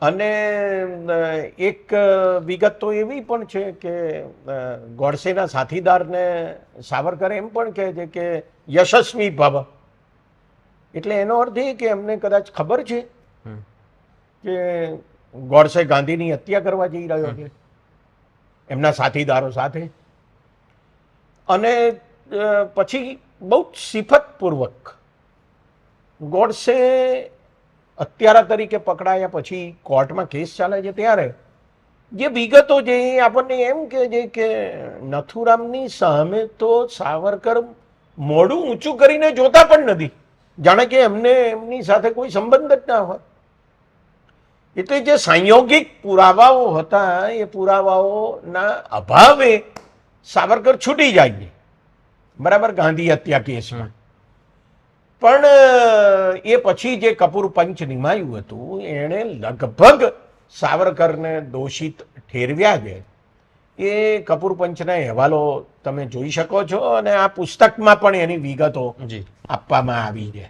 અને એક વિગત તો એવી પણ છે કે ગોડસેના સાથીદારને સાવરકર એમ પણ કહે છે કે યશસ્વી ભવ, એટલે એનો અર્થ એ કે એમને કદાચ ખબર છે કે ગોડસે ગાંધીની હત્યા કરવા જઈ રહ્યો છે એમના સાથીદારો સાથે. અને પછી બહુ સિફતપૂર્વક ગોડસે હત્યારા તરીકે પકડાયા પછી કોર્ટમાં કેસ ચાલે છે ત્યારે જે વિગતો છે એ આપણને એમ કહે છે કે નથુરામની સામે તો સાવરકર મોઢું ઊંચું કરીને જોતા પણ નથી, જાણે કે એમને એમની સાથે કોઈ સંબંધ જ ના હોય. એટલે જે સંયોગિક પુરાવાઓ હતા એ પુરાવાઓના અભાવે સાવરકર છૂટી જાય છે, બરાબર, ગાંધી હત્યા કેસમાં. પણ એ પછી જે કપૂર પંચ નિમાયું હતું એણે લગભગ સાવરકરને દોષિત ઠેરવ્યા છે. એ કપૂર પંચના અહેવાલો તમે જોઈ શકો છો અને આ પુસ્તકમાં પણ એની વિગતો આપવામાં આવી છે.